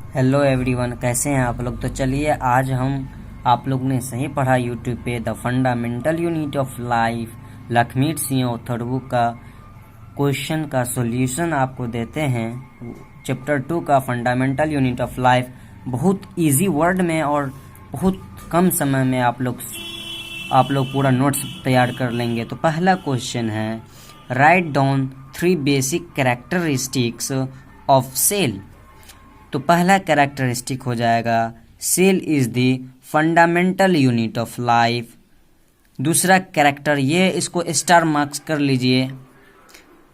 Hello everyone, कैसे हैं आप लोग। तो चलिए आज हम आप लोग ने सही पढ़ा यूट्यूब पे the fundamental unit of life Lakhmir Singh author book का क्वेश्चन का सॉल्यूशन आपको देते हैं। चैप्टर 2 का फंडामेंटल यूनिट ऑफ लाइफ बहुत इजी वर्ड में और बहुत कम समय में आप लोग पूरा नोट्स तैयार कर लेंगे। तो पहला क्वेश्चन है, write down 3 basic characteristics of cell. तो पहला कैरेक्टरिस्टिक हो जाएगा cell is the fundamental unit of life. दूसरा कैरेक्टर, ये इसको स्टार मार्क्स कर लीजिए,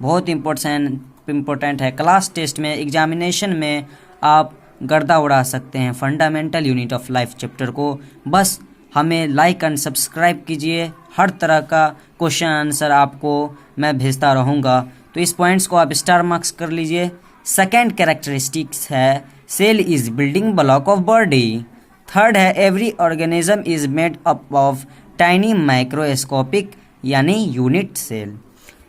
बहुत इम्पोर्टेंट है। क्लास टेस्ट में, एग्जामिनेशन में आप गर्दा उड़ा सकते हैं fundamental unit of life chapter को। बस हमें लाइक एंड सब्सक्राइब कीजिए, हर तरह का क्वेश्चन आंसर आपको मैं भेजता रहूँगा। तो इस पॉइंट्स को आप स्टार मार्क्स कर लीजिए। सेकेंड कैरेक्टरिस्टिक्स है cell is building block of body. Third है every organism is made up of tiny microscopic यानी यूनिट सेल।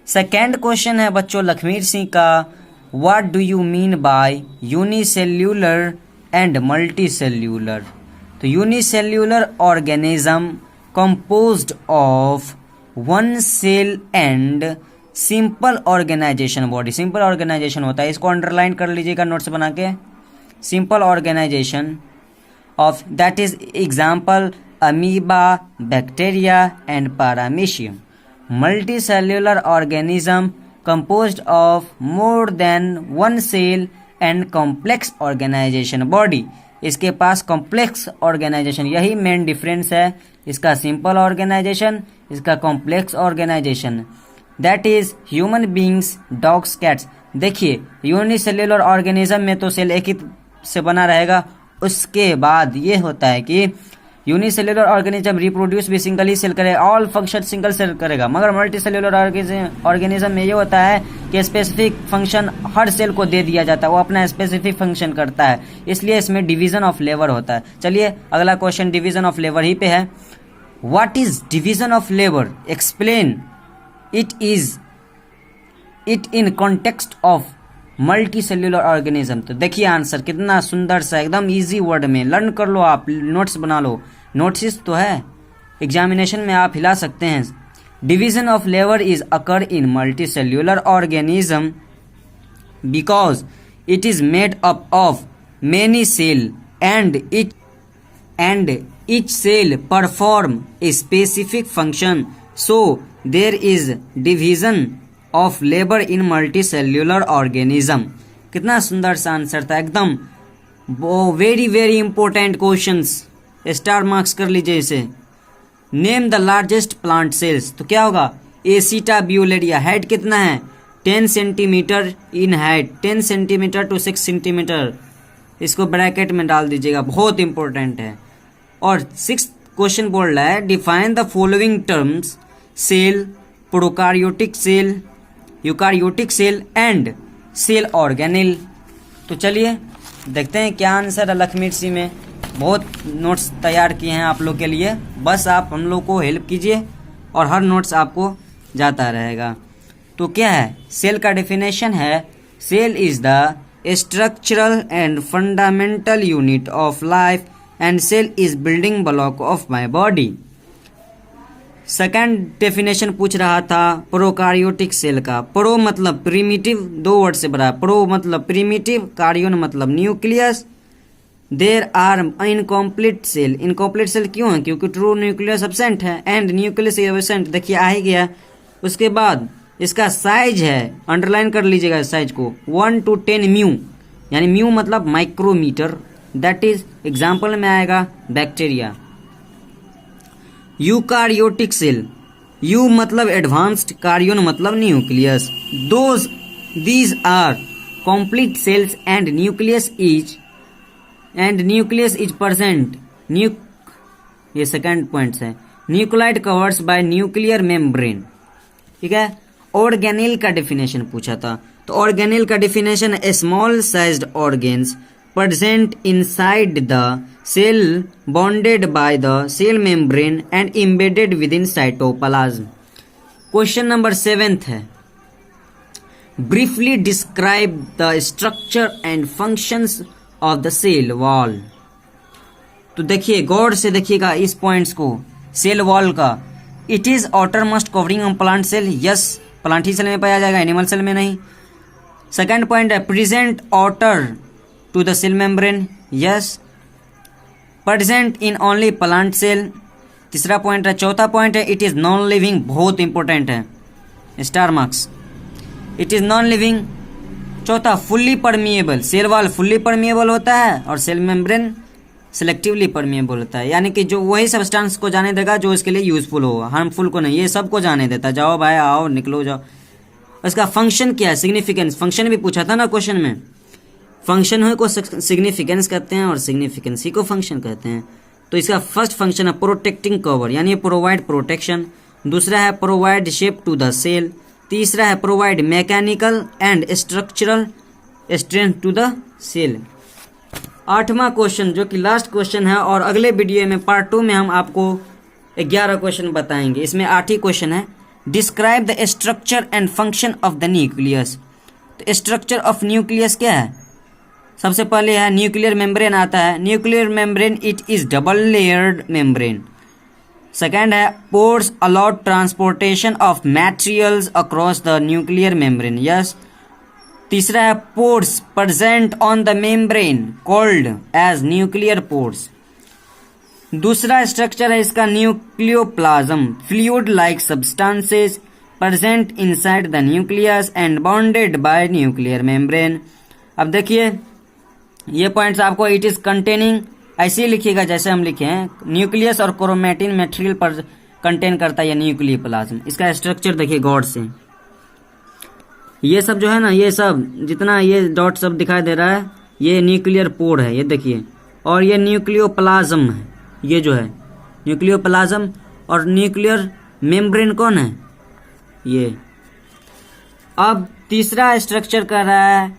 सेकेंड क्वेश्चन है बच्चों लक्ष्मीर सिंह का, what do you mean by unicellular and multicellular. तो unicellular organism composed of one cell and simple organisation body. Simple organisation होता है, इसको underline कर लीजिएगा नोट्स बना के। Simple organisation of that is example amoeba, bacteria and paramecium. Multicellular organism composed of more than one cell and complex organisation body. इसके पास complex organisation, यही मेन डिफरेंस है इसका सिंपल ऑर्गेनाइजेशन, इसका complex organisation. That is human beings, dogs, cats. देखिए unicellular organism में तो cell एक ही से बना रहेगा। उसके बाद ये होता है कि यूनिसेल्यूलर ऑर्गेनिज्म रिप्रोड्यूस भी सिंगल ही सेल करेगा, ऑल फंक्शन सिंगल सेल करेगा। मगर मल्टी सेल्यूलर ऑर्गेनिज्म में ये होता है कि स्पेसिफिक फंक्शन हर सेल को दे दिया जाता है, वो अपना स्पेसिफिक फंक्शन करता है, इसलिए इसमें डिवीजन ऑफ लेबर होता है। चलिए अगला क्वेश्चन डिवीजन ऑफ लेबर ही पे है। What is division of labour, explain it in context of multi cellular organism. तो देखिए आंसर कितना सुंदर सा, एकदम इजी वर्ड में लर्न कर लो, आप नोट्स बना लो। नोट्स तो है, एग्जामिनेशन में आप हिला सकते हैं। Division of labour is occur in multicellular organism because it is made up of many cell and each cell perform a specific function, so there is division of labor in multicellular organism। कितना सुंदर सा answer था, एकदम very very important questions, star marks कर लीजिए इसे। Name the largest plant cells. तो क्या होगा, एसिटा ब्यूलेरिया। हाइट कितना है, 10 centimetre in height, 10 centimetre to 6 centimetre. इसको ब्रैकेट में डाल दीजिएगा, बहुत इंपॉर्टेंट है। और 6th क्वेश्चन बोल रहा है, define the following terms cell, prokaryotic cell, eukaryotic cell and cell organelle. तो चलिए देखते हैं क्या आंसर है लक्ष्मीर सिंह में। बहुत नोट्स तैयार किए हैं आप लोग के लिए, बस आप हम लोग को हेल्प कीजिए और हर नोट्स आपको जाता रहेगा। तो क्या है, सेल का डेफिनेशन है, cell is the structural and fundamental unit of life and cell is building block of my body। Second definition पूछ रहा था प्रोकार्योटिक सेल का। प्रो मतलब प्रिमिटिव, 2 वर्ड से बना। प्रो मतलब प्रिमिटिव, कार्योन मतलब nucleus. There are incomplete cell. Incomplete cell क्यों है, क्योंकि ट्रू न्यूक्लियस एब्सेंट है एंड न्यूक्लियस एब्सेंट। देखिए आ ही गया। उसके बाद इसका साइज है, अंडरलाइन कर लीजिएगा साइज को, 1 to 10 म्यू, यानी म्यू मतलब माइक्रोमीटर। दैट इज एग्जाम्पल में आएगा बैक्टीरिया। यूकार्योटिक सेल, यू मतलब एडवांस्ड, कार्योन मतलब nucleus. These are complete cells and nucleus is present. ये सेकंड पॉइंट है। Nucleoid covers by nuclear membrane. ठीक है। ऑर्गेनेल का डेफिनेशन पूछा था, तो ऑर्गेनेल का definition small sized organs present inside the cell bonded by the cell membrane and embedded within cytoplasm। Question number 7th है, Briefly describe the structure and functions of the cell wall. तो देखिए गौर से देखिएगा इस points को, cell wall का। It is outermost covering on plant cell, yes plant ही सेल में पाया जाएगा, एनिमल सेल में नहीं। सेकेंड पॉइंट है present outer to the cell membrane, yes present in only plant cell. तीसरा पॉइंट है, चौथा पॉइंट है इट इज नॉन लिविंग, बहुत इंपॉर्टेंट है, star marks, it is non living. चौथा fully permeable, cell wall fully permeable होता है और सेल मेम्ब्रेन सिलेक्टिवली परमिएबल होता है, यानी कि जो वही सब्सटेंस को जाने देगा जो इसके लिए यूजफुल होगा, हार्मफुल को नहीं, ये सबको जाने देता। जाओ भाई आओ निकलो जाओ। इसका फंक्शन क्या है, सिग्निफिकेंस, फंक्शन भी पूछा था ना क्वेश्चन में। फंक्शन हो को सिग्निफिकेंस कहते हैं और सिग्निफिकेंस ही को फंक्शन कहते हैं। तो इसका फर्स्ट फंक्शन है प्रोटेक्टिंग कवर, यानी प्रोवाइड प्रोटेक्शन। दूसरा है provide shape to the cell. तीसरा है provide mechanical and structural strength to the cell. आठवां क्वेश्चन जो कि लास्ट क्वेश्चन है, और अगले वीडियो में पार्ट 2 में हम आपको 11 क्वेश्चन बताएंगे। इसमें 8 ही क्वेश्चन है। Describe the structure and function of the nucleus. तो स्ट्रक्चर ऑफ न्यूक्लियस क्या है? सबसे पहले है न्यूक्लियर मेम्ब्रेन आता है। Nuclear membrane it is double layered membrane. Second है pores allowed transportation of materials across the nuclear membrane, yes. तीसरा है pores present on the membrane called as nuclear pores. दूसरा स्ट्रक्चर है इसका nucleoplasm, fluid like substances present inside the nucleus and bounded by nuclear membrane. अब देखिए ये points आपको it is containing ऐसे ही लिखिएगा जैसे हम लिखे हैं। न्यूक्लियस और क्रोमैटिन मटेरियल पर कंटेन करता है न्यूक्लियोप्लाज्म। इसका स्ट्रक्चर देखिए गौर से, ये सब जो है ना, ये सब जितना ये डॉट सब दिखाई दे रहा है ये न्यूक्लियर पोर है, ये देखिए, और ये न्यूक्लियोप्लाज्म है, ये जो है न्यूक्लियोप्लाज्म। और न्यूक्लियर मेम्ब्रेन कौन है? ये। अब तीसरा स्ट्रक्चर कर रहा है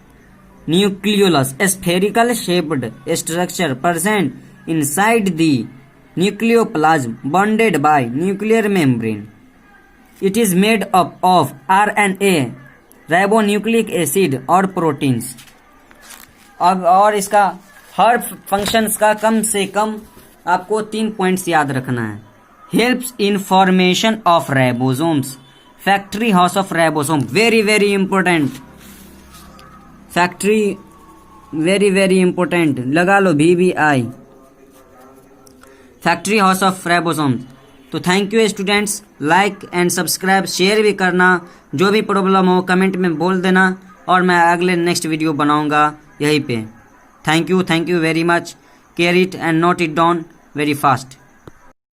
nucleolus, spherical shaped structure present inside the nucleoplasm bonded bye nuclear membrane. It is made up of RNA, ribonucleic acid और प्रोटीन्स। अब और इसका हर फंक्शंस का कम से कम आपको 3 पॉइंट्स याद रखना है। Helps in formation of ribosomes, factory house of ribosome, very very important, factory very very important, लगा लो VBI, factory house of ribosomes. तो thank you students, like and subscribe, share भी करना, जो भी प्रॉब्लम हो कमेंट में बोल देना और मैं अगले नेक्स्ट वीडियो बनाऊंगा यहीं पे। Thank you very much, care it and note it down very fast.